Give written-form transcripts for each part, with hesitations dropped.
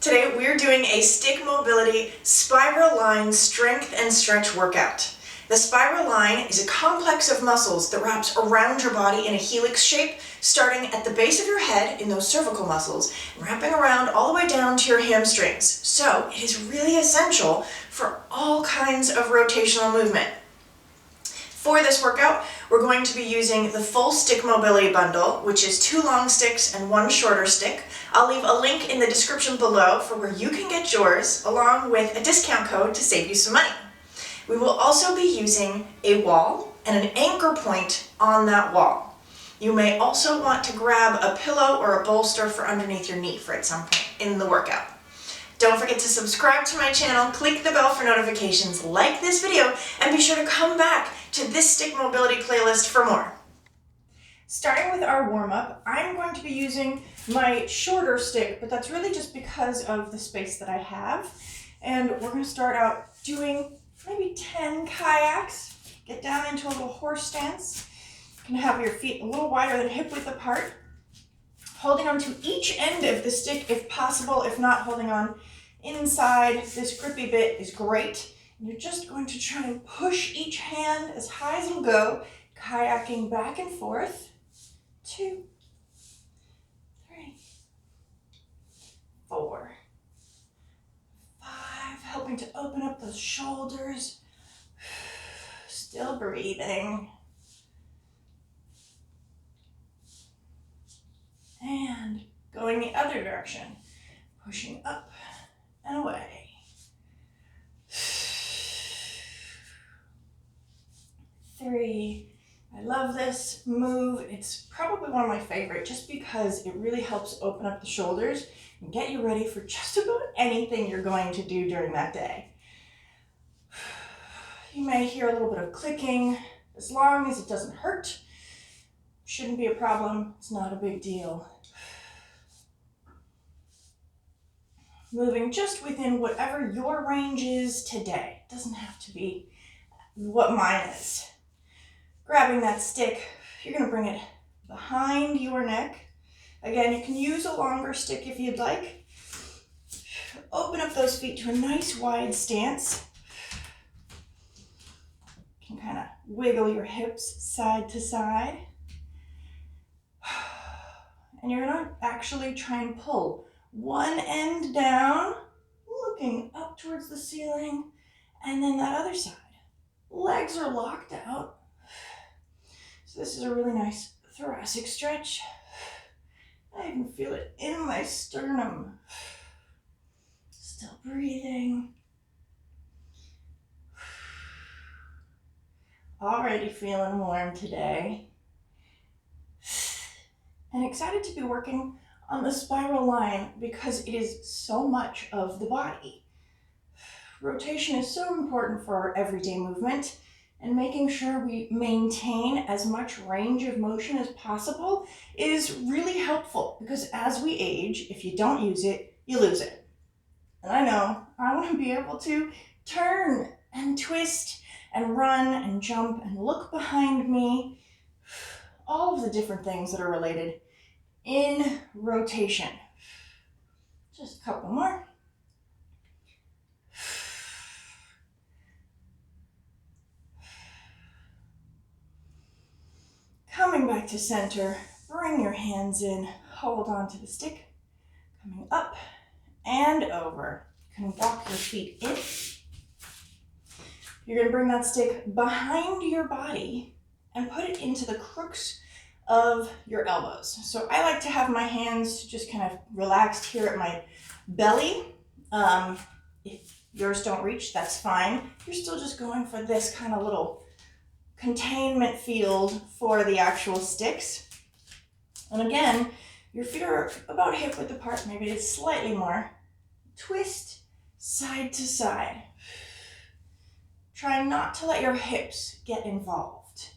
Today we're doing a stick mobility spiral line strength and stretch workout. The spiral line is a complex of muscles that wraps around your body in a helix shape, starting at the base of your head in those cervical muscles, and wrapping around all the way down to your hamstrings. So it is really essential for all kinds of rotational movement. For this workout, we're going to be using the full stick mobility bundle, which is 2 long sticks and 1 shorter stick. I'll leave a link in the description below for where you can get yours, along with a discount code to save you some money. We will also be using a wall and an anchor point on that wall. You may also want to grab a pillow or a bolster for underneath your knee at some point in the workout. Don't forget to subscribe to my channel, click the bell for notifications, like this video, and be sure to come back to this stick mobility playlist for more. Starting with our warm-up, I'm going to be using my shorter stick, but that's really just because of the space that I have. And we're going to start out doing maybe 10 kayaks. Get down into a little horse stance. You can have your feet a little wider than hip width apart. Holding on to each end of the stick if possible. If not, holding on inside this grippy bit is great. And you're just going to try and push each hand as high as it'll go, kayaking back and forth. 2, 3, 4, 5, helping to open up those shoulders. Still breathing. And going the other direction, pushing up and away. 3. I love this move. It's probably one of my favorite just because it really helps open up the shoulders and get you ready for just about anything you're going to do during that day. You may hear a little bit of clicking. As long as it doesn't hurt, shouldn't be a problem. It's not a big deal. Moving just within whatever your range is today. It doesn't have to be what mine is. Grabbing that stick, you're going to bring it behind your neck. Again, you can use a longer stick if you'd like. Open up those feet to a nice wide stance. You can kind of wiggle your hips side to side. And you're going to actually try and pull one end down, looking up towards the ceiling, and then that other side. Legs are locked out. So this is a really nice thoracic stretch. I even feel it in my sternum. Still breathing. Already feeling warm today. And excited to be working on the spiral line because it is so much of the body. Rotation is so important for our everyday movement, and making sure we maintain as much range of motion as possible is really helpful because as we age, if you don't use it, you lose it. And I know I want to be able to turn and twist and run and jump and look behind me. All of the different things that are related in rotation. Just a couple more. Coming back to center, bring your hands in, hold on to the stick, coming up and over. You can walk your feet in. You're going to bring that stick behind your body and put it into the crooks of your elbows. So I like to have my hands just kind of relaxed here at my belly. If yours don't reach, that's fine. You're still just going for this kind of little containment field for the actual sticks. And again, your feet are about hip width apart, maybe it's slightly more. Twist side to side. Try not to let your hips get involved.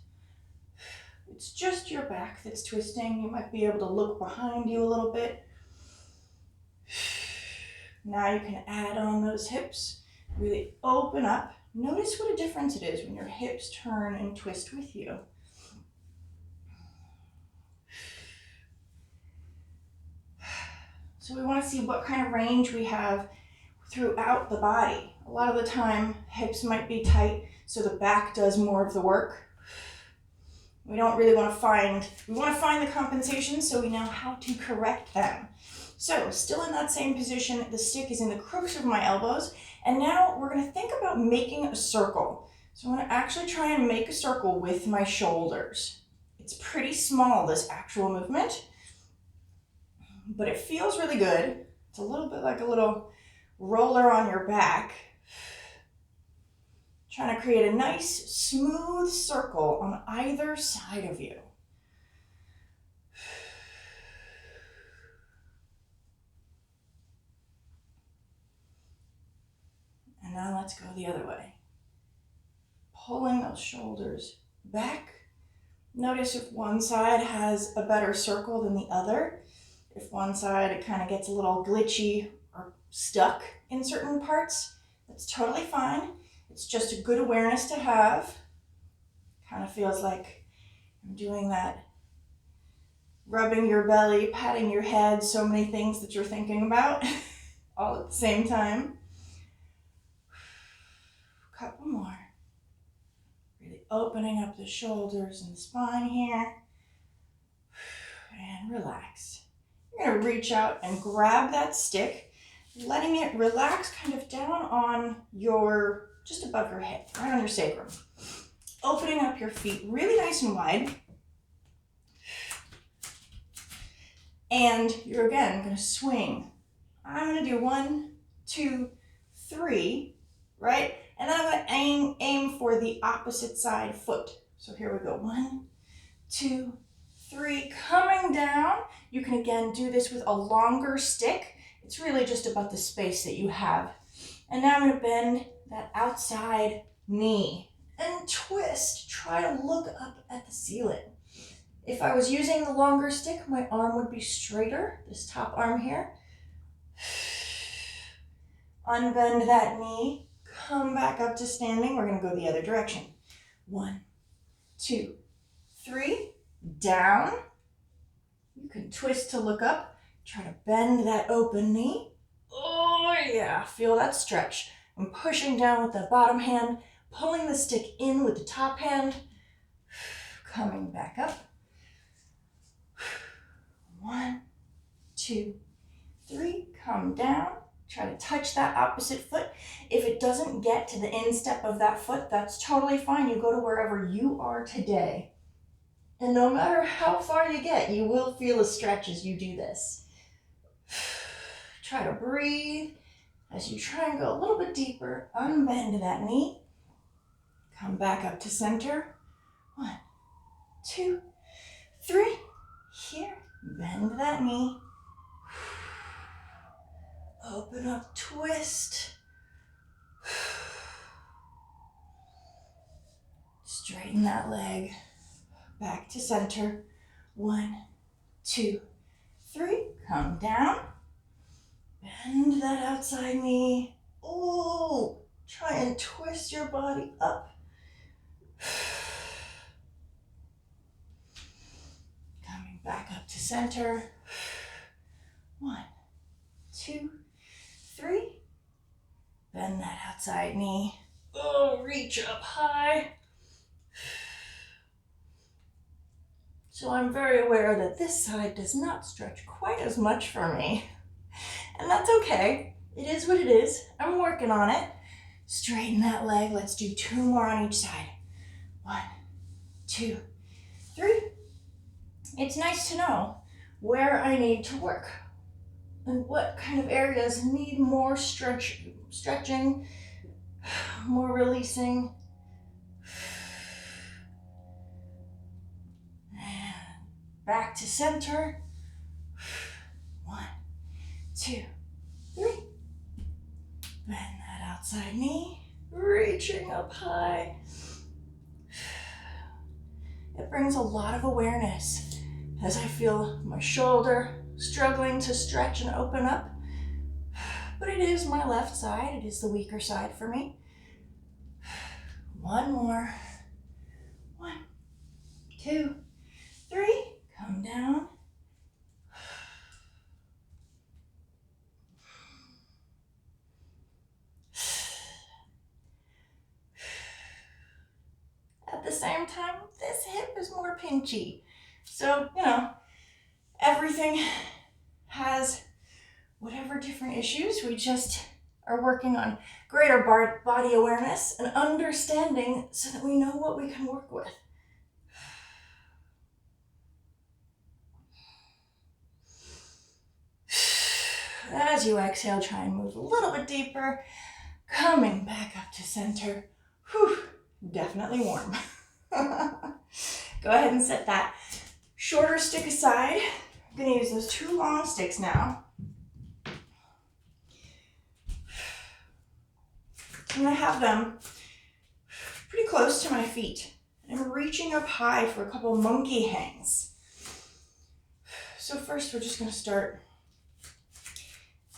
It's just your back that's twisting. You might be able to look behind you a little bit. Now you can add on those hips, really open up. Notice what a difference it is when your hips turn and twist with you. So we want to see what kind of range we have throughout the body. A lot of the time, hips might be tight, so the back does more of the work. We don't really want to find, we want to find the compensation so we know how to correct them. So still in that same position, the stick is in the crooks of my elbows, and now we're going to think about making a circle. So I'm going to actually try and make a circle with my shoulders. It's pretty small, this actual movement, but it feels really good. It's a little bit like a little roller on your back. Trying to create a nice, smooth circle on either side of you. And now let's go the other way. Pulling those shoulders back. Notice if one side has a better circle than the other. If one side it kind of gets a little glitchy or stuck in certain parts, that's totally fine. It's just a good awareness to have. Kind of feels like I'm doing that, rubbing your belly, patting your head, so many things that you're thinking about all at the same time. A couple more. Really opening up the shoulders and the spine here. And relax. You're going to reach out and grab that stick, letting it relax kind of down on your, just above your hip, right on your sacrum. Opening up your feet really nice and wide. And you're again going to swing. I'm going to do 1, 2, 3, right? And then I'm going to aim for the opposite side foot. So here we go. 1, 2, 3, coming down. You can again do this with a longer stick. It's really just about the space that you have. And now I'm going to bend that outside knee and twist. Try to look up at the ceiling. If I was using the longer stick, my arm would be straighter, this top arm here. Unbend that knee, come back up to standing. We're going to go the other direction. 1, 2, 3, down. You can twist to look up. Try to bend that open knee. Oh yeah, feel that stretch. I'm pushing down with the bottom hand, pulling the stick in with the top hand, coming back up. 1, 2, 3, come down. Try to touch that opposite foot. If it doesn't get to the instep of that foot, that's totally fine. You go to wherever you are today. And no matter how far you get, you will feel a stretch as you do this. Try to breathe as you try and go a little bit deeper. Unbend that knee. Come back up to center. 1, 2, 3. Here. Bend that knee. Open up, twist. Straighten that leg. Back to center. 1, 2, 3. Come down. Bend that outside knee. Oh, try and twist your body up. Coming back up to center. 1, 2, 3. Bend that outside knee. Oh, reach up high. So I'm very aware that this side does not stretch quite as much for me. And that's okay. It is what it is. I'm working on it. Straighten that leg. Let's do 2 more on each side. 1, 2, 3. It's nice to know where I need to work and what kind of areas need more stretching, more releasing. And back to center. 1, 2, 3. Bend that outside knee, reaching up high. It brings a lot of awareness as I feel my shoulder struggling to stretch and open up. But it is my left side. It is the weaker side for me. 1 more. 1, 2, 3. Come down. pinchy. So, you know, everything has whatever different issues. We just are working on greater body awareness and understanding so that we know what we can work with. As you exhale, try and move a little bit deeper, coming back up to center. Whew, definitely warm. Go ahead and set that shorter stick aside. I'm going to use those 2 long sticks now. I'm going to have them pretty close to my feet. I'm reaching up high for a couple monkey hangs. So first we're just going to start.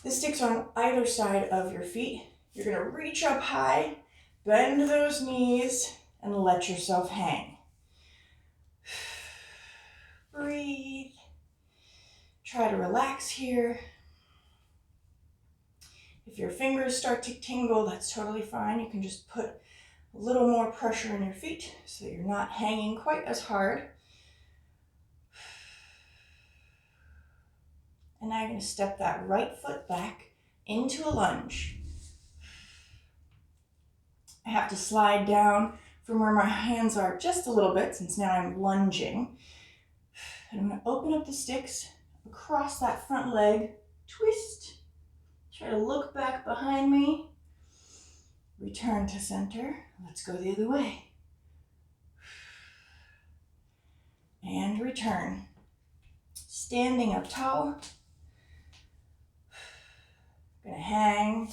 The sticks are on either side of your feet. You're going to reach up high, bend those knees, and let yourself hang. Breathe. Try to relax here. If your fingers start to tingle, that's totally fine. You can just put a little more pressure on your feet so that you're not hanging quite as hard. And now you're going to step that right foot back into a lunge. I have to slide down from where my hands are just a little bit since now I'm lunging. And I'm going to open up the sticks across that front leg, twist. Try to look back behind me. Return to center. Let's go the other way. And return. Standing up tall. Gonna hang.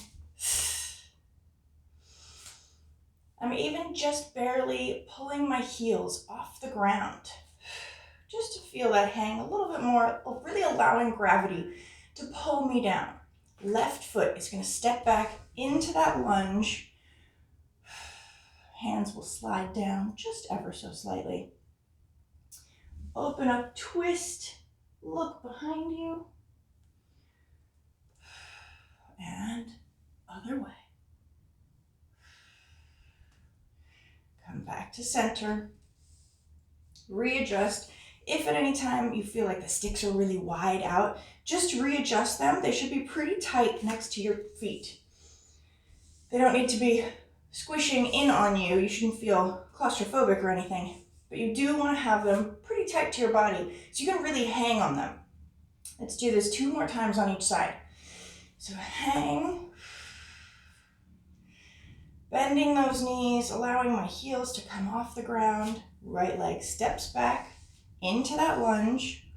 I'm even just barely pulling my heels off the ground. Just to feel that hang a little bit more, really allowing gravity to pull me down. Left foot is going to step back into that lunge. Hands will slide down just ever so slightly. Open up, twist, look behind you. And other way. Come back to center. Readjust. If at any time you feel like the sticks are really wide out, just readjust them. They should be pretty tight next to your feet. They don't need to be squishing in on you. You shouldn't feel claustrophobic or anything, but you do want to have them pretty tight to your body so you can really hang on them. Let's do this 2 more times on each side. So hang, bending those knees, allowing my heels to come off the ground. Right leg steps back into that lunge.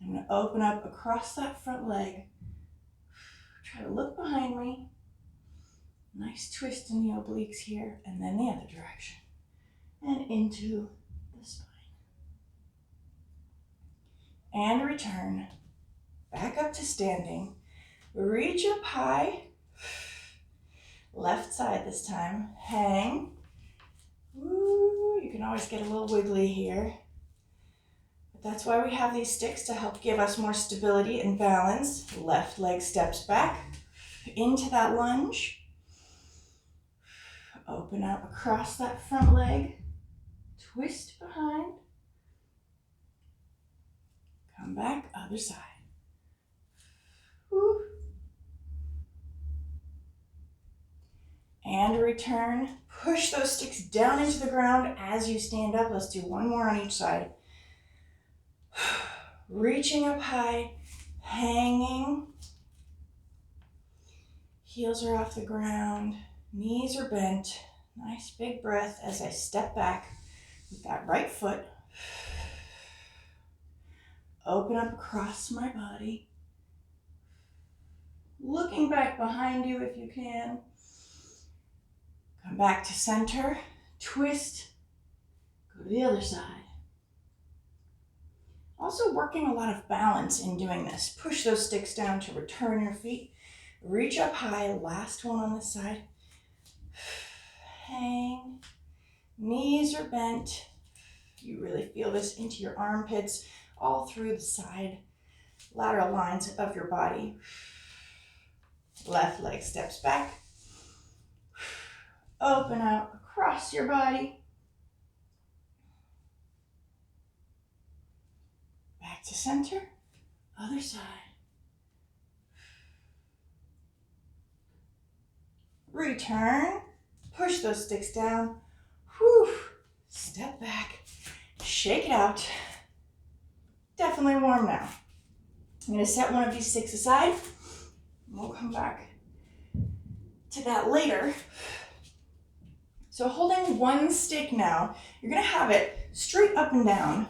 I'm going to open up across that front leg. Try to look behind me. Nice twist in the obliques here, and then the other direction. And into the spine. And return. Back up to standing. Reach up high. Left side this time. Hang. Ooh, you can always get a little wiggly here. But that's why we have these sticks, to help give us more stability and balance. Left leg steps back into that lunge. Open up across that front leg. Twist behind. Come back, other side. Ooh. And return. Push those sticks down into the ground as you stand up. Let's do 1 more on each side. Reaching up high, hanging. Heels are off the ground, knees are bent. Nice big breath as I step back with that right foot. Open up across my body. Looking back behind you if you can. Come back to center, twist, go to the other side. Also working a lot of balance in doing this. Push those sticks down to return your feet. Reach up high, last one on this side. Hang, knees are bent. You really feel this into your armpits, all through the side, lateral lines of your body. Left leg steps back. Open out across your body. Back to center, other side. Return, push those sticks down. Whew. Step back, shake it out. Definitely warm now. I'm going to set one of these sticks aside. We'll come back to that later. So holding one stick now, you're going to have it straight up and down.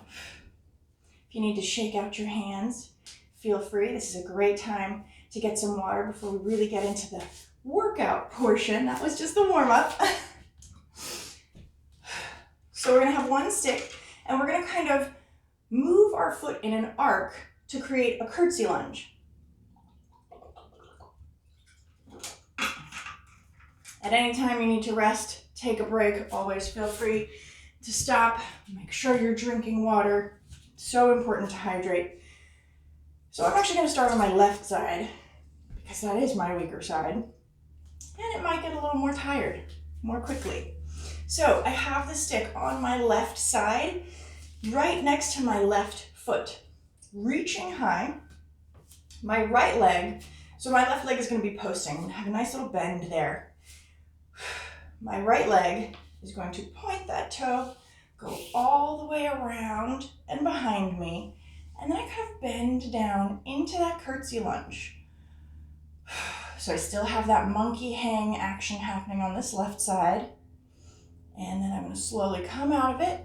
If you need to shake out your hands, feel free. This is a great time to get some water before we really get into the workout portion. That was just the warm-up. So we're going to have one stick, and we're going to kind of move our foot in an arc to create a curtsy lunge. At any time you need to rest, take a break, always feel free to stop. Make sure you're drinking water. So important to hydrate. So I'm actually going to start on my left side because that is my weaker side. And it might get a little more tired more quickly. So I have the stick on my left side, right next to my left foot, reaching high. My right leg, so my left leg is going to be posting. I'm going to have a nice little bend there. My right leg is going to point that toe, go all the way around and behind me, and then I kind of bend down into that curtsy lunge. So I still have that monkey hang action happening on this left side. And then I'm going to slowly come out of it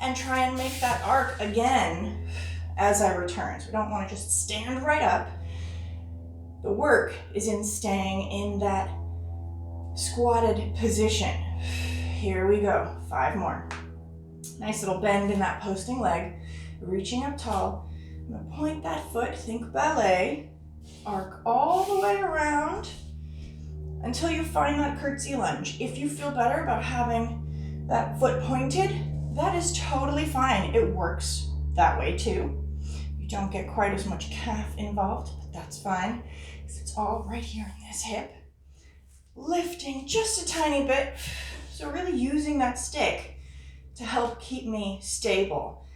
and try and make that arc again as I return. So we don't want to just stand right up. The work is in staying in that squatted position. Here we go, 5 more. Nice little bend in that posting leg, reaching up tall. I'm going to point that foot, think ballet, arc all the way around until you find that curtsy lunge. If you feel better about having that foot pointed, that is totally fine. It works that way too. You don't get quite as much calf involved, but that's fine because it's all right here in this hip. Lifting just a tiny bit. So really using that stick to help keep me stable.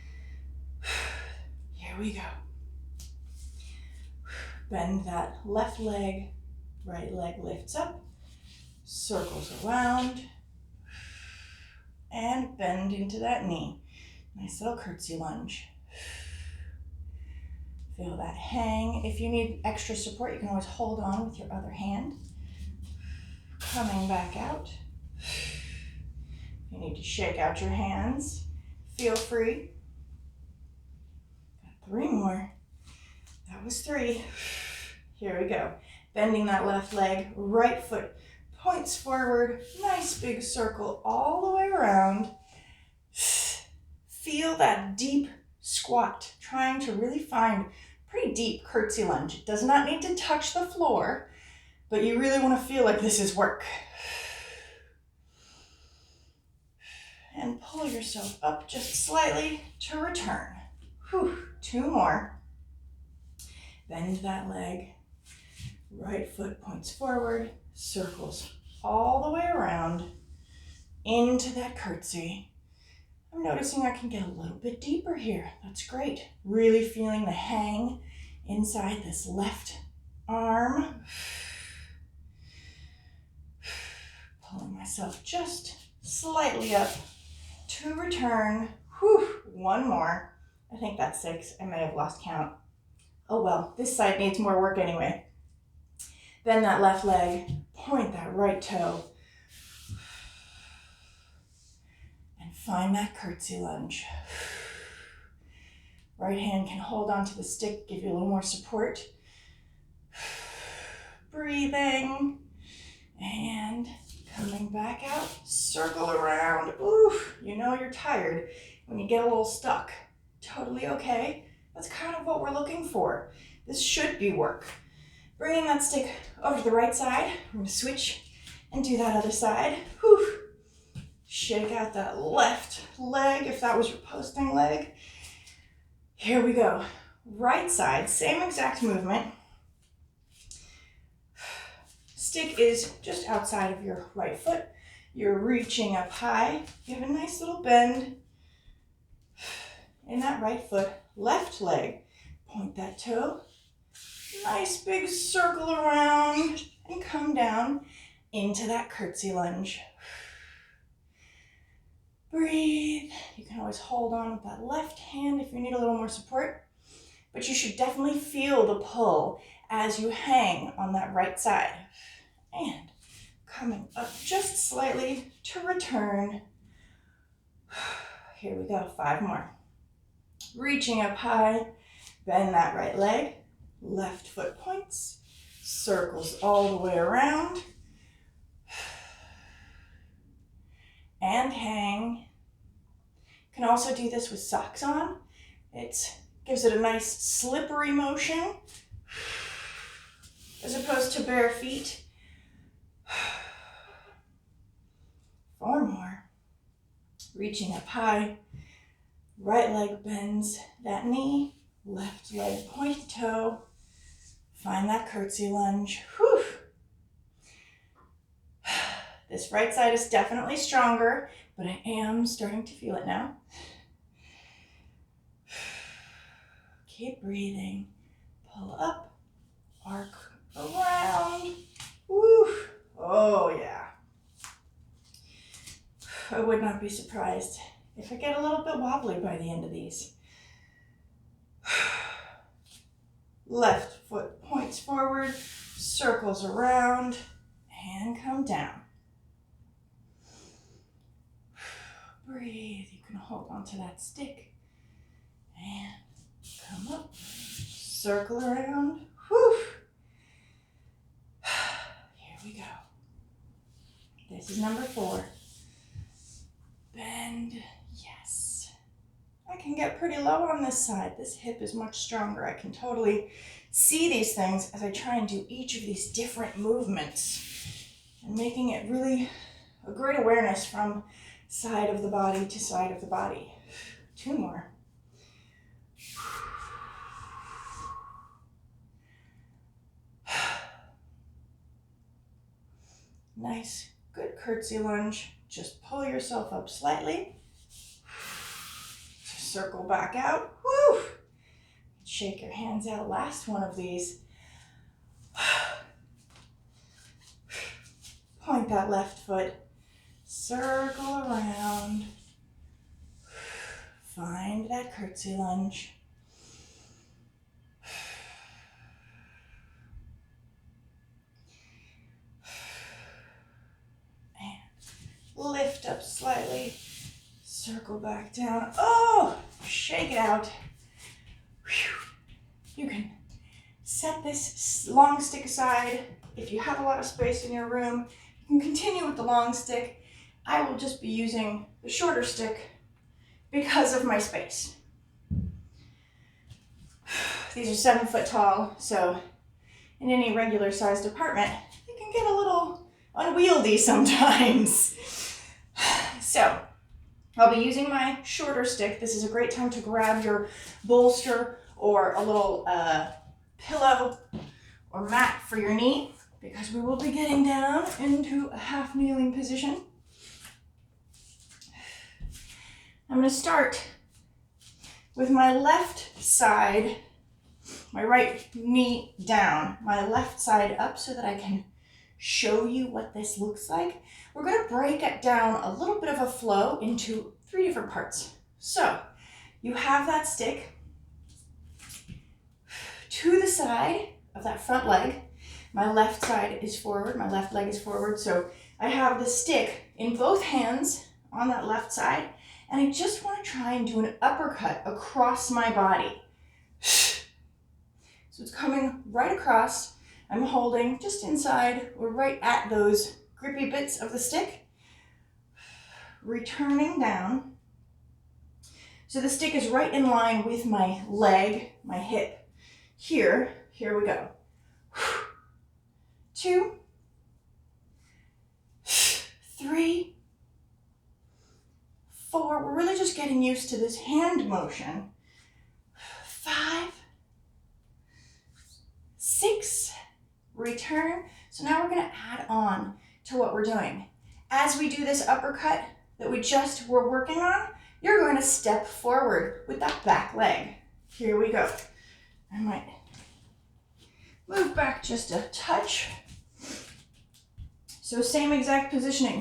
Here we go. Bend that left leg, right leg lifts up, circles around, and bend into that knee. Nice little curtsy lunge. Feel that hang. If you need extra support, you can always hold on with your other hand. Coming back out. If you need to shake out your hands, feel free. Got 3 more. That was 3. Here we go. Bending that left leg, right foot points forward. Nice big circle all the way around. Feel that deep squat, trying to really find pretty deep curtsy lunge. It does not need to touch the floor, but you really want to feel like this is work. And pull yourself up just slightly to return. 2 more. Bend that leg. Right foot points forward, circles all the way around into that curtsy. I'm noticing I can get a little bit deeper here. That's great. Really feeling the hang inside this left arm. Pulling myself just slightly up to return. 1 more. I think that's 6. I may have lost count. Oh well, this side needs more work anyway. Bend that left leg, point that right toe, and find that curtsy lunge. Right hand can hold onto the stick, give you a little more support. Breathing, and coming back out, circle around. You know you're tired when you get a little stuck. Totally okay. That's kind of what we're looking for. This should be work. Bringing that stick over to the right side. I'm going to switch and do that other side. Shake out that left leg if that was your posting leg. Here we go. Right side, same exact movement. Stick is just outside of your right foot. You're reaching up high. You have a nice little bend in that right foot. left leg. Point that toe. Nice big circle around and come down into that curtsy lunge. Breathe. You can always hold on with that left hand if you need a little more support, but you should definitely feel the pull as you hang on that right side. And coming up just slightly to return. Here we go, 5 more. Reaching up high, bend that right leg, left foot points, circles all the way around, and hang. You can also do this with socks on. It gives it a nice slippery motion as opposed to bare feet. 4 more. Reaching up high, right leg bends that knee, left leg point toe, find that curtsy lunge. Whew. This right side is definitely stronger, but I am starting to feel it now. Keep breathing. Pull up, arc around. Woo. Oh yeah. I would not be surprised if I get a little bit wobbly by the end of these. Left foot points forward, circles around, and come down. Breathe. You can hold onto that stick and come up, circle around. Whew. Here we go. This is number 4. Bend, yes. I can get pretty low on this side. This hip is much stronger. I can totally see these things as I try and do each of these different movements and making it really a great awareness from side of the body to side of the body. 2 more. Nice, good curtsy lunge. Just pull yourself up slightly. Circle back out. Woo! Shake your hands out. Last one of these. Point that left foot. Circle around. Find that curtsy lunge. Lift up slightly, circle back down. Oh, shake it out. Whew. You can set this long stick aside. If you have a lot of space in your room, you can continue with the long stick. I will just be using the shorter stick because of my space. These are 7 foot tall, so in any regular sized apartment, they can get a little unwieldy sometimes. So, I'll be using my shorter stick. This is a great time to grab your bolster or a little pillow or mat for your knee, because we will be getting down into a half kneeling position. I'm going to start with my left side, my right knee down, my left side up so that I can show you what this looks like. We're going to break it down a little bit of a flow into 3 different parts. So you have that stick to the side of that front leg. My left side is forward, my left leg is forward. So I have the stick in both hands on that left side, and I just want to try and do an uppercut across my body. So it's coming right across. I'm holding just inside or right at those grippy bits of the stick, returning down. So the stick is right in line with my leg, my hip. Here we go. 2, 3, 4. We're really just getting used to this hand motion. 5, 6, return. So now we're going to add on to what we're doing. As we do this uppercut that we just were working on, you're going to step forward with that back leg. Here we go. I might move back just a touch. So same exact positioning.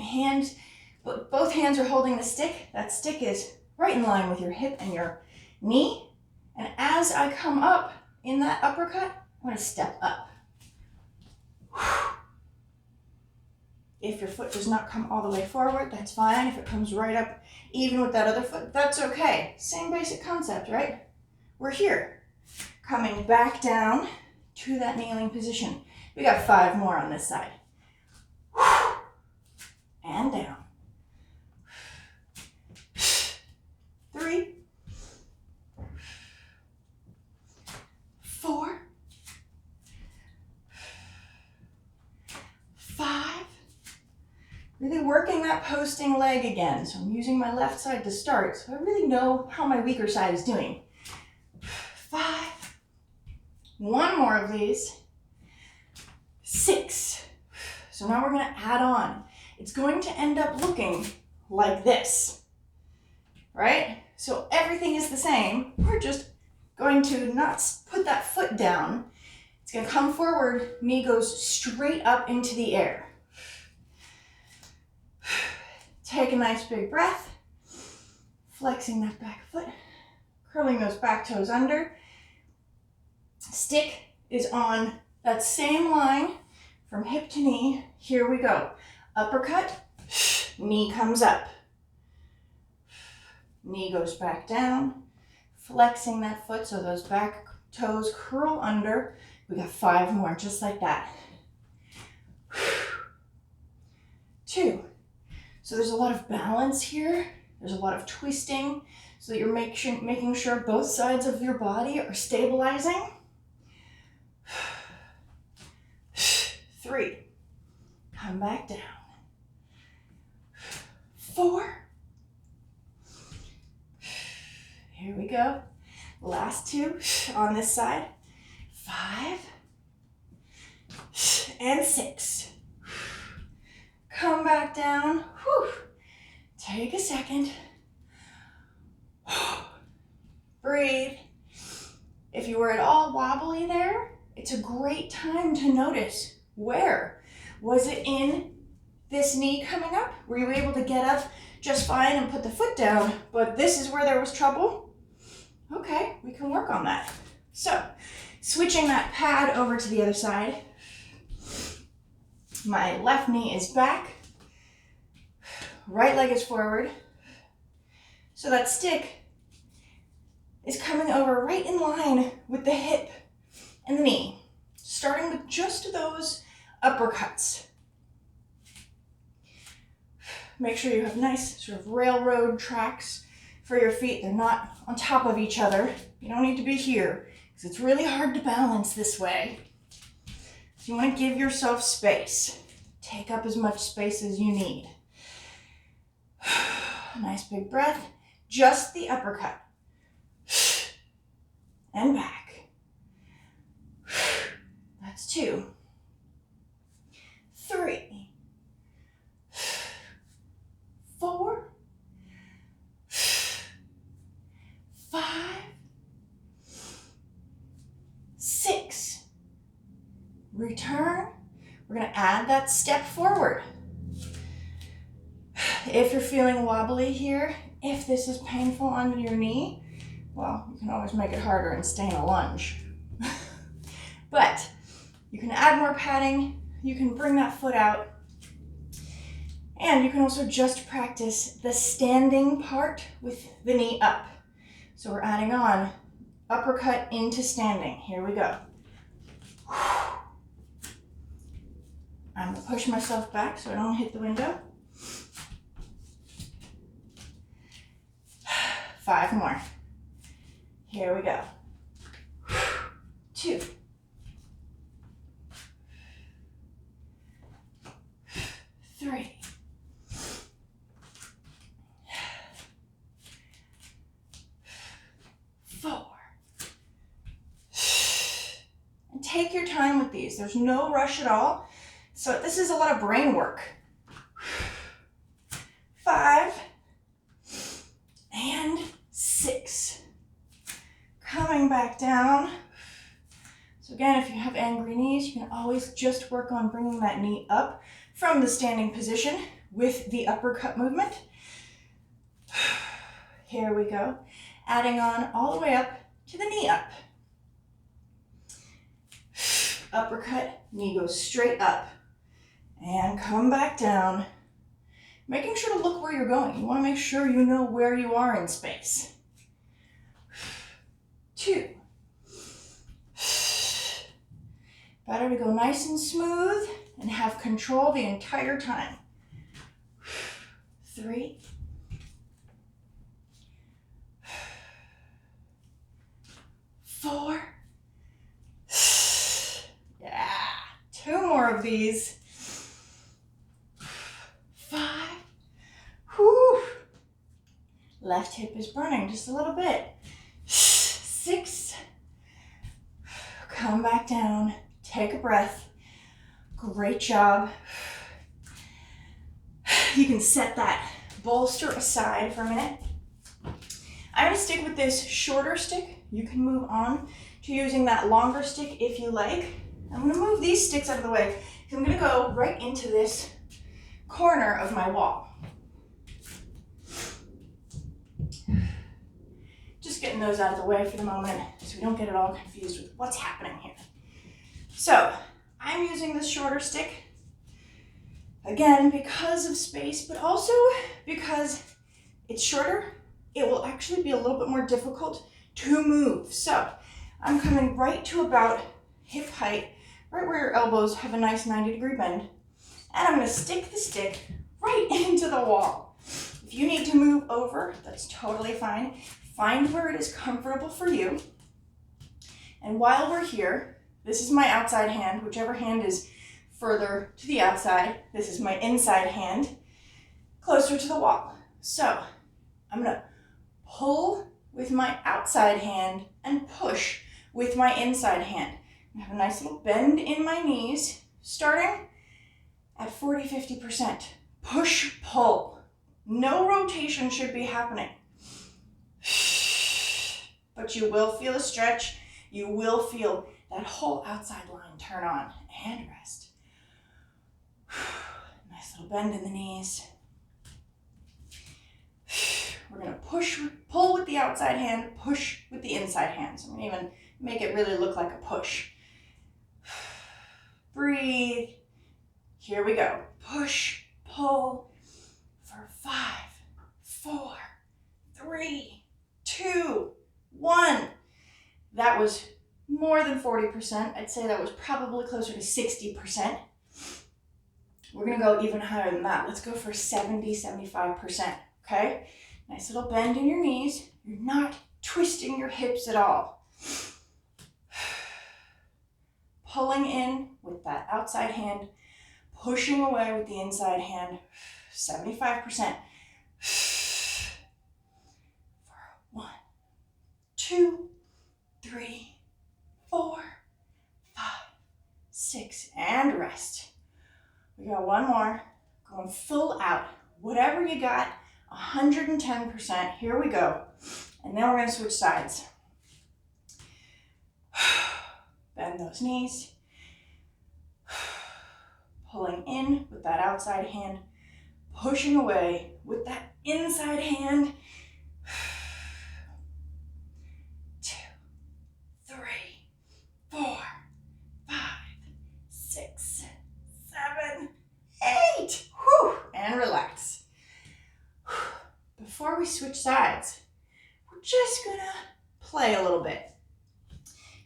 Both hands are holding the stick. That stick is right in line with your hip and your knee. And as I come up in that uppercut, I'm going to step up. If your foot does not come all the way forward, that's fine. If it comes right up even with that other foot, that's okay. Same basic concept, right? We're here. Coming back down to that kneeling position. We got 5 more on this side. And down. 3, 4, 5. Really working that posting leg again. So I'm using my left side to start, so I really know how my weaker side is doing. 5. 1 more of these. 6. So now we're going to add on. It's going to end up looking like this, right? So everything is the same. We're just going to not put that foot down. It's going to come forward, knee goes straight up into the air. Take a nice big breath, flexing that back foot, curling those back toes under. Stick is on that same line from hip to knee. Here we go. Uppercut, knee comes up. Knee goes back down, flexing that foot so those back toes curl under. We got 5 more, just like that. 2. So there's a lot of balance here. There's a lot of twisting so that you're making sure both sides of your body are stabilizing. 3. Come back down. 4. Here we go. Last 2 on this side. 5. And 6. Come back down. Whew. Take a second. Breathe. If you were at all wobbly there, it's a great time to notice where. Was it in this knee coming up? Were you able to get up just fine and put the foot down, but this is where there was trouble? Okay, we can work on that. So, switching that pad over to the other side. My left knee is back. Right leg is forward. So that stick is coming over right in line with the hip and the knee, starting with just those uppercuts. Make sure you have nice sort of railroad tracks for your feet. They're not on top of each other. You don't need to be here because it's really hard to balance this way. So you want to give yourself space. Take up as much space as you need. Nice big breath. Just the uppercut. And back. That's 2. 3. 4. 5. 6. Return. We're going to add that step forward. If you're feeling wobbly here, if this is painful under your knee, well, you can always make it harder and stay in a lunge. But you can add more padding, you can bring that foot out, and you can also just practice the standing part with the knee up. So we're adding on uppercut into standing. Here we go. I'm going to push myself back so I don't hit the window. 5 more. Here we go. 2. 3. 4. And take your time with these. There's no rush at all. So this is a lot of brain work. 5. And 6. Coming back down. So again, if you have angry knees, you can always just work on bringing that knee up from the standing position with the uppercut movement. Here we go. Adding on all the way up to the knee up. Uppercut, knee goes straight up. And come back down. Making sure to look where you're going. You want to make sure you know where you are in space. 2. Better to go nice and smooth and have control the entire time. 3. 4. Yeah. 2 more of these. 5. Whew. Left hip is burning just a little bit. 6. Come back down. Take a breath. Great job. You can set that bolster aside for a minute. I'm going to stick with this shorter stick. You can move on to using that longer stick if you like. I'm going to move these sticks out of the way because I'm going to go right into this corner of my wall. Just getting those out of the way for the moment so we don't get it all confused with what's happening here. So I'm using this shorter stick, again, because of space, but also because it's shorter, it will actually be a little bit more difficult to move. So I'm coming right to about hip height, right where your elbows have a nice 90-degree bend, and I'm going to stick the stick right into the wall. If you need to move over, that's totally fine. Find where it is comfortable for you. And while we're here, this is my outside hand, whichever hand is further to the outside. This is my inside hand, closer to the wall. So I'm going to pull with my outside hand and push with my inside hand. I have a nice little bend in my knees, starting at 40-50%. Push, pull. No rotation should be happening. But you will feel a stretch. You will feel that whole outside line turn on. And rest. Nice little bend in the knees. We're going to push, pull with the outside hand, push with the inside hand. So I'm going to even make it really look like a push. Breathe. Here we go. Push, pull for 5, 4, 3, 2, 1. That was more than 40%. I'd say that was probably closer to 60%. We're going to go even higher than that. Let's go for 70-75%, okay? Nice little bend in your knees. You're not twisting your hips at all. Pulling in with that outside hand, pushing away with the inside hand, 75%. 1, 2, 3, 4, 5, 6, and rest. We got one more, going full out. Whatever you got, 110%. Here we go. And then we're going to switch sides. Bend those knees. Pulling in with that outside hand, pushing away with that inside hand. 2, 3, 4, 5, 6, 7, 8. Whew, and relax. Before we switch sides, we're just gonna play a little bit.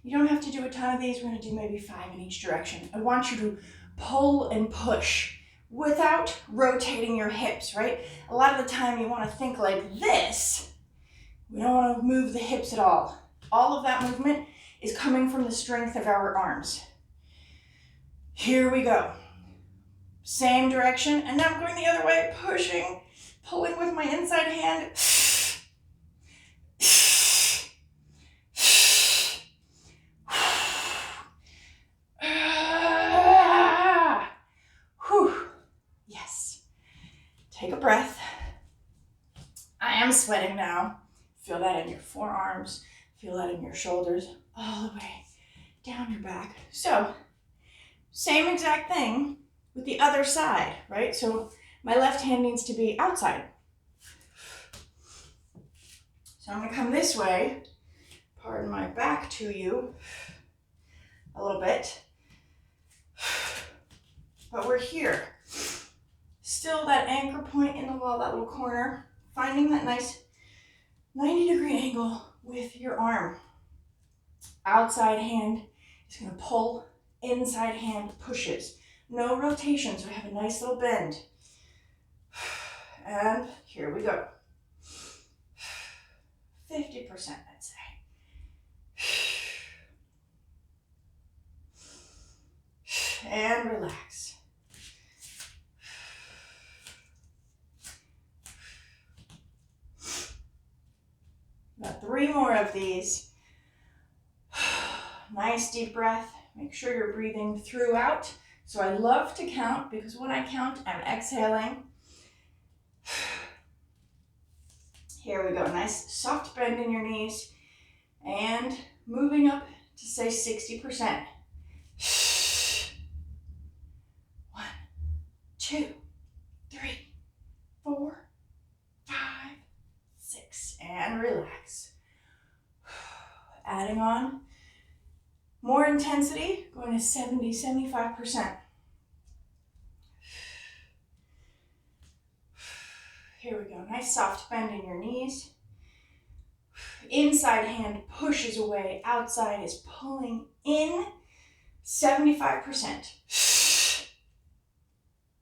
You don't have to do a ton of these. We're gonna do maybe 5 in each direction. I want you to pull and push without rotating your hips, right? A lot of the time you want to think like this. We don't want to move the hips at all. All of that movement is coming from the strength of our arms. Here we go. Same direction, and now I'm going the other way, pushing, pulling with my inside hand. Yes. Take a breath. I am sweating now. Feel that in your forearms. Feel that in your shoulders all the way down your back. So same exact thing with the other side, right? So my left hand needs to be outside. So I'm gonna come this way, pardon my back to you a little bit, but we're here. Still that anchor point in the wall, that little corner, finding that nice 90-degree angle with your arm. Outside hand is gonna pull, inside hand pushes. No rotation, so we have a nice little bend. And here we go. 50%, I'd say. And relax. Got 3 more of these. Nice deep breath. Make sure you're breathing throughout. So I love to count because when I count, I'm exhaling. Here we go. Nice soft bend in your knees. And moving up to say 60%. 1, 2, 3, 4, 5, 6. And relax. Adding on more intensity, going to 70, 75%. Here we go. Nice soft bend in your knees. Inside hand pushes away. Outside is pulling in. 75%.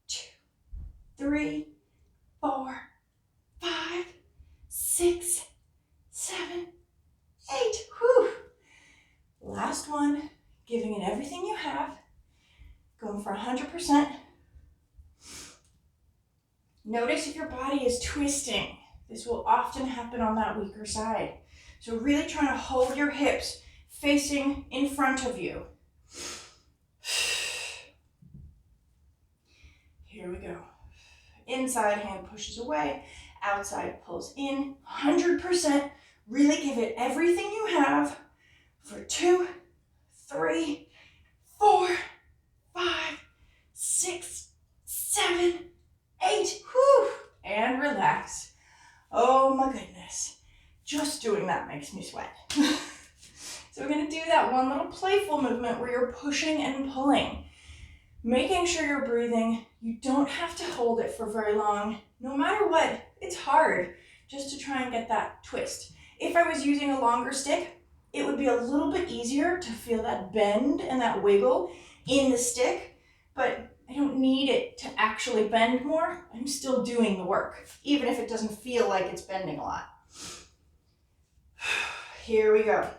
2, 3, 4, 5, 6, 7, 8. Whew. Last one. Giving it everything you have. Going for 100%. Notice if your body is twisting. This will often happen on that weaker side. So really trying to hold your hips facing in front of you. Here we go. Inside hand pushes away, outside pulls in, 100%. Really give it everything you have for 2, 3, 4, 5, 6, 7, 8. Whew. And relax. Oh my goodness. Just doing that makes me sweat. So we're going to do that one little playful movement where you're pushing and pulling. Making sure you're breathing. You don't have to hold it for very long. No matter what, it's hard just to try and get that twist. If I was using a longer stick, it would be a little bit easier to feel that bend and that wiggle in the stick, but I don't need it to actually bend more. I'm still doing the work, even if it doesn't feel like it's bending a lot. Here we go.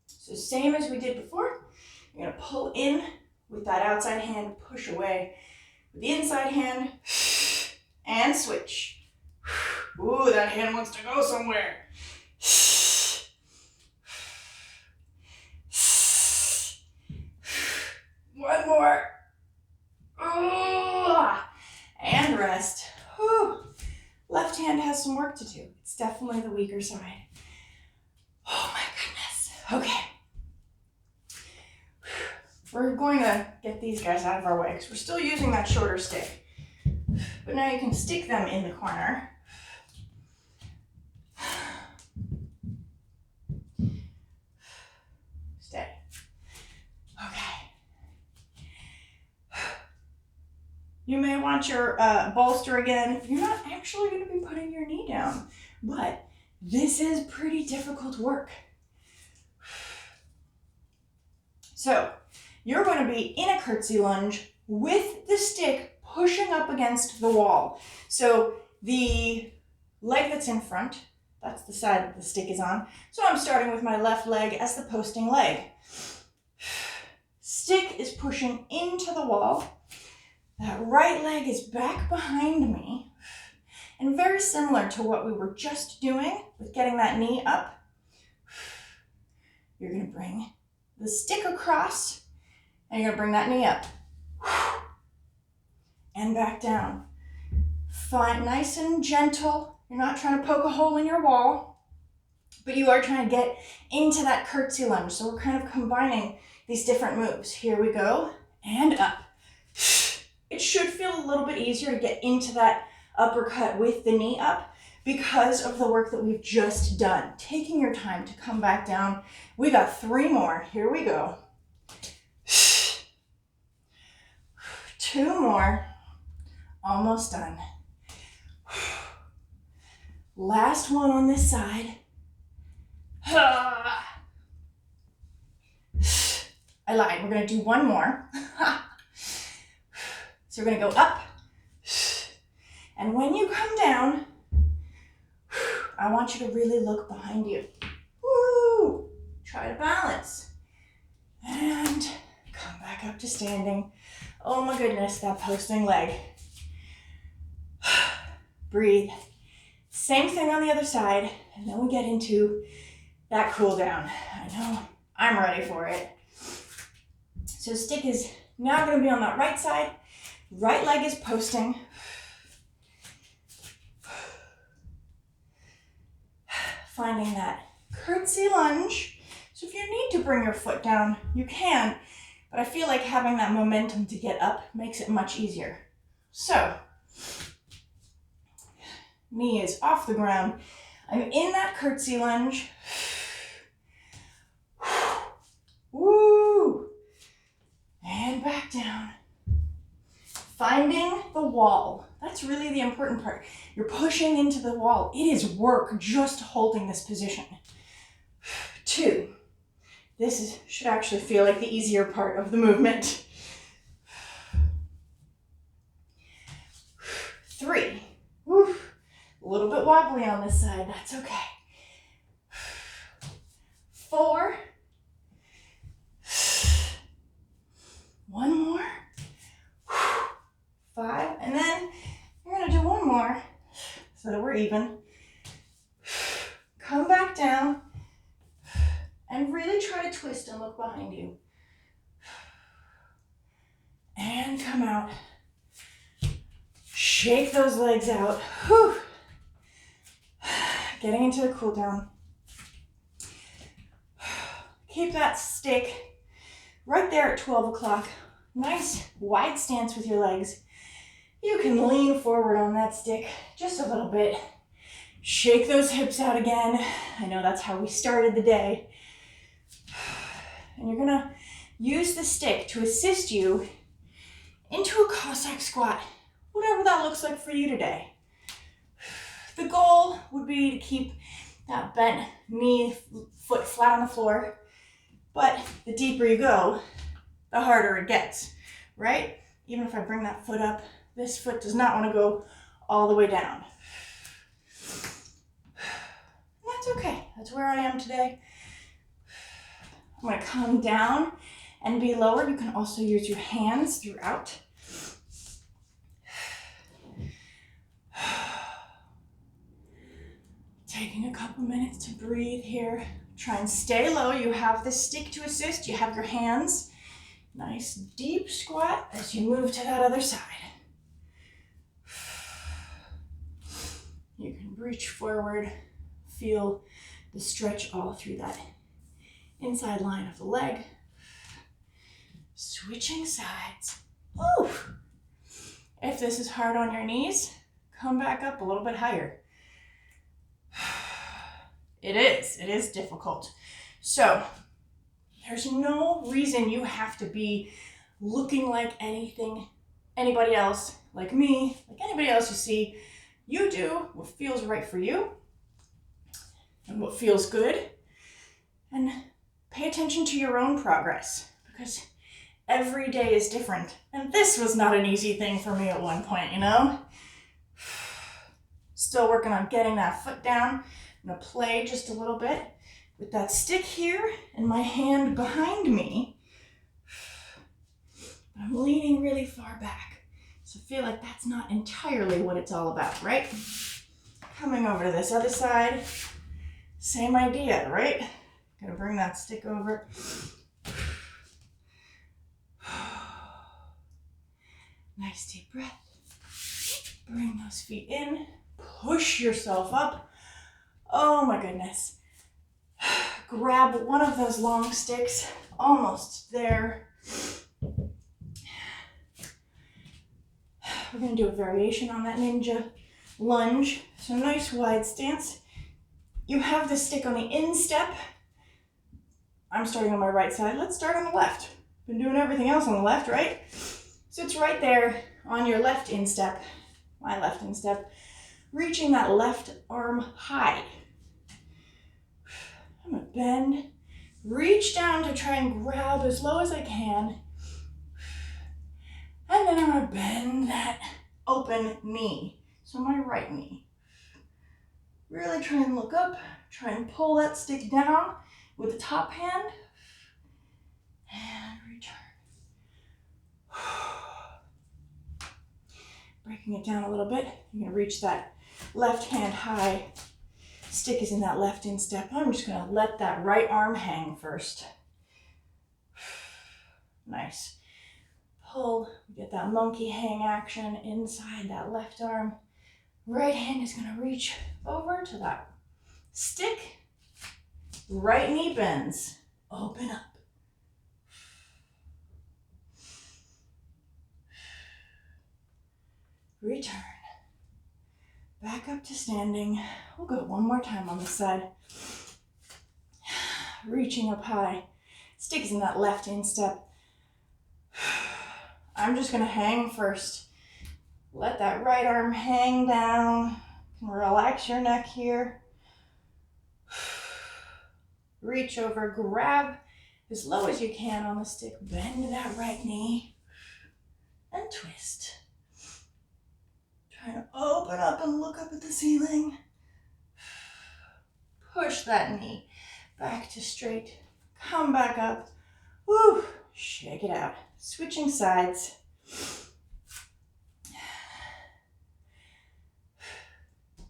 So same as we did before, you're gonna pull in with that outside hand, push away with the inside hand, and switch. Ooh, that hand wants to go somewhere. One more. And rest. Whew. Left hand has some work to do. It's definitely the weaker side. Oh my goodness. Okay. We're going to get these guys out of our way because we're still using that shorter stick. But now you can stick them in the corner. Stay. Okay. You may want your bolster again. You're not actually going to be putting your knee down, but this is pretty difficult work. So you're going to be in a curtsy lunge with the stick pushing up against the wall. So the leg that's in front, that's the side that the stick is on. So I'm starting with my left leg as the posting leg. Stick is pushing into the wall. That right leg is back behind me. And very similar to what we were just doing with getting that knee up, you're going to bring the stick across and you're going to bring that knee up and back down. Fine, nice and gentle. You're not trying to poke a hole in your wall, but you are trying to get into that curtsy lunge. So we're kind of combining these different moves. Here we go, and up. It should feel a little bit easier to get into that uppercut with the knee up because of the work that we've just done. Taking your time to come back down. We got 3 more. Here we go. 2 more. Almost done. Last one on this side. I lied. We're going to do 1 more. So we're going to go up. And when you come down, I want you to really look behind you. Woo! Try to balance. And come back up to standing. Oh my goodness, that posting leg. Breathe. Same thing on the other side. And then we get into that cool down. I know, I'm ready for it. So stick is now going to be on that right side. Right leg is posting. Finding that curtsy lunge. So if you need to bring your foot down, you can, but I feel like having that momentum to get up makes it much easier. So, knee is off the ground. I'm in that curtsy lunge. Woo! And back down. Finding the wall. That's really the important part. You're pushing into the wall. It is work just holding this position. 2. This should actually feel like the easier part of the movement. 3. Woo. A little bit wobbly on this side. That's okay. 4. 1 more. 5, and then you're going to do 1 more so that we're even. Come back down and really try to twist and look behind you. And come out. Shake those legs out. Whew. Getting into the cool down. Keep that stick right there at 12 o'clock. Nice wide stance with your legs. You can lean forward on that stick just a little bit. Shake those hips out again. I know that's how we started the day. And you're gonna use the stick to assist you into a Cossack squat, whatever that looks like for you today. The goal would be to keep that bent knee, foot flat on the floor, but the deeper you go, the harder it gets, right? Even if I bring that foot up, this foot does not want to go all the way down. That's okay. That's where I am today. I'm going to come down and be lower. You can also use your hands throughout. Taking a couple minutes to breathe here. Try and stay low. You have the stick to assist. You have your hands. Nice deep squat as you move to that other side. You can reach forward, feel the stretch all through that inside line of the leg. Switching sides. Woo! If this is hard on your knees, come back up a little bit higher. It is difficult. So, there's no reason you have to be looking like anybody else, like me, like anybody else you see. You do what feels right for you and what feels good, and pay attention to your own progress, because every day is different. And this was not an easy thing for me at one point, you know? Still working on getting that foot down. I'm gonna play just a little bit with that stick here and my hand behind me. I'm leaning really far back. So feel like that's not entirely what it's all about, right? Coming over to this other side, same idea, right? Gonna bring that stick over. Nice deep breath. Bring those feet in, push yourself up. Oh my goodness. grab one of those long sticks, almost there. We're going to do a variation on that ninja lunge. So nice wide stance. You have the stick on the instep. I'm starting on my right side. Let's start on the left. Been doing everything else on the left, right? So it's right there on your left instep, my left instep, reaching that left arm high. I'm going to bend, reach down to try and grab as low as I can. And then I'm going to bend that open knee. So my right knee. Really try and look up, try and pull that stick down with the top hand. And return. Breaking it down a little bit. You're going to reach that left hand high. Stick is in that left instep. I'm just going to let that right arm hang first. Nice. Pull, get that monkey hang action inside that left arm. Right hand is going to reach over to that stick. Right knee bends. Open up. Return. Back up to standing. We'll go one more time on this side. Reaching up high. Stick is in that left instep. I'm just going to hang first. Let that right arm hang down. You can relax your neck here. Reach over, grab as low as you can on the stick. Bend that right knee and twist. Try to open up and look up at the ceiling. Push that knee back to straight. Come back up. Woo! Shake it out. Switching sides.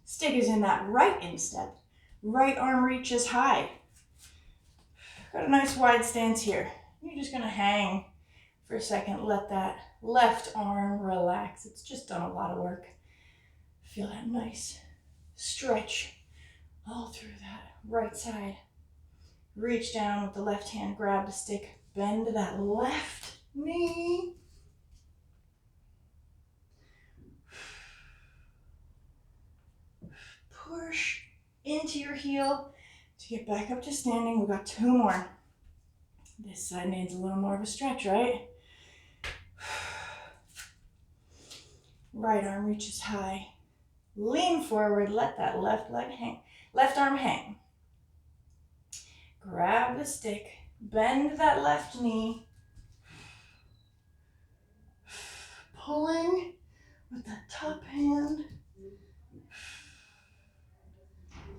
Stick is in that right instep. Right arm reaches high. Got a nice wide stance here. You're just going to hang for a second. Let that left arm relax. It's just done a lot of work. Feel that nice stretch all through that right side. Reach down with the left hand, grab the stick, bend that left knee. Push into your heel to get back up to standing. We've got two more. This side needs a little more of a stretch, right? Right arm reaches high. Lean forward, let that left leg hang, left arm hang. Grab the stick, bend that left knee. Pulling with that top hand.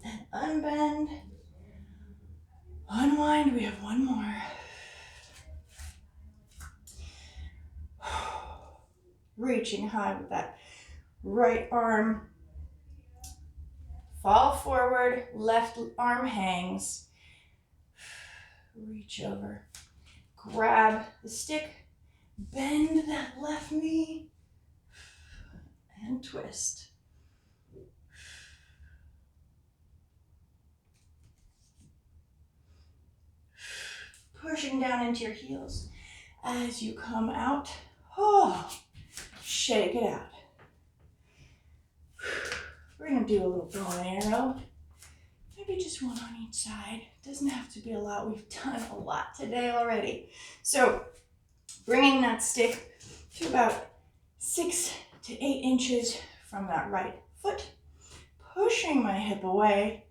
And unbend. Unwind, we have one more. Reaching high with that right arm. Fall forward, left arm hangs. Reach over. Grab the stick. Bend that left knee. And twist. Pushing down into your heels as you come out. Oh, shake it out. We're going to do a little bow and arrow. Maybe just one on each side. Doesn't have to be a lot. We've done a lot today already. So bringing that stick to about 6 to 8 inches from that right foot. Pushing my hip away.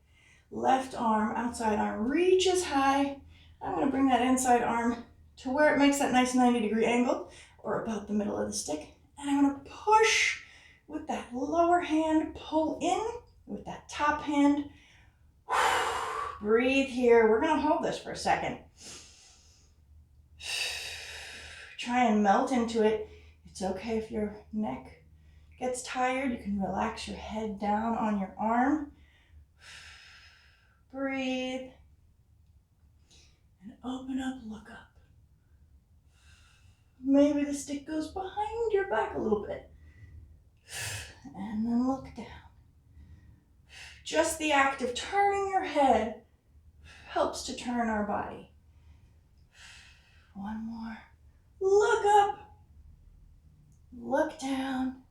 Left arm, outside arm reaches high. I'm going to bring that inside arm to where it makes that nice 90-degree angle, or about the middle of the stick. And I'm going to push with that lower hand, pull in with that top hand. Breathe here. We're going to hold this for a second. Try and melt into it. It's okay if your neck gets tired. You can relax your head down on your arm. Breathe. And open up, look up. Maybe the stick goes behind your back a little bit. And then look down. Just the act of turning your head helps to turn our body. One more. Look up. Look down.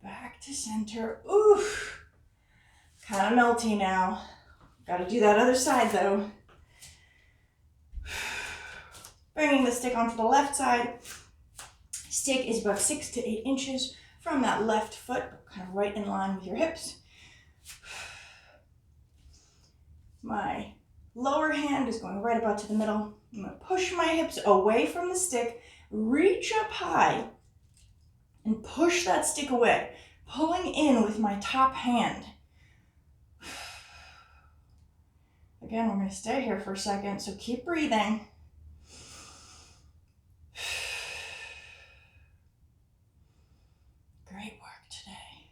Back to center. Oof. Kind of melty now. Got to do that other side though. Bringing the stick onto the left side. Stick is about 6 to 8 inches from that left foot, kind of right in line with your hips. My lower hand is going right about to the middle. I'm going to push my hips away from the stick, reach up high, and push that stick away, pulling in with my top hand. Again, we're going to stay here for a second, so keep breathing. Great work today.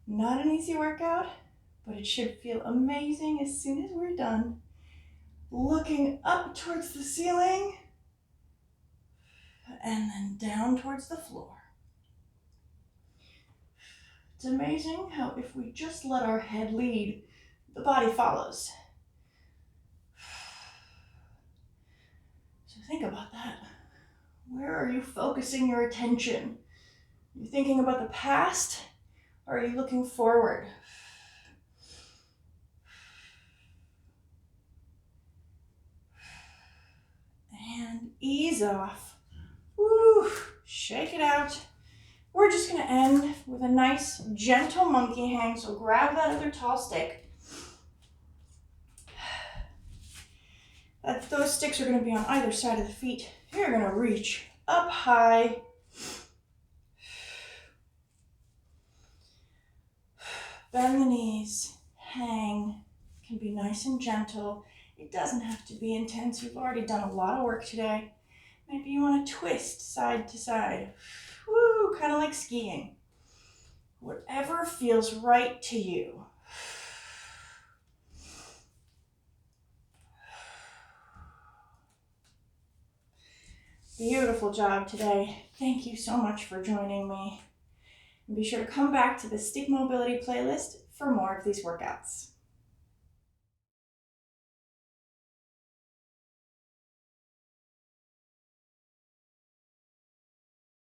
Not an easy workout, but it should feel amazing as soon as we're done. Looking up towards the ceiling and then down towards the floor. It's amazing how if we just let our head lead, the body follows. So think about that. Where are you focusing your attention? Are you thinking about the past, or are you looking forward? And ease off. Woo, shake it out. We're just going to end with a nice gentle monkey hang. So grab that other tall stick. Those sticks are going to be on either side of the feet. You're going to reach up high. Bend the knees, hang. It can be nice and gentle. It doesn't have to be intense. You've already done a lot of work today. Maybe you want to twist side to side. Woo, kind of like skiing. Whatever feels right to you. Beautiful job today. Thank you so much for joining me. And be sure to come back to the Stick Mobility playlist for more of these workouts.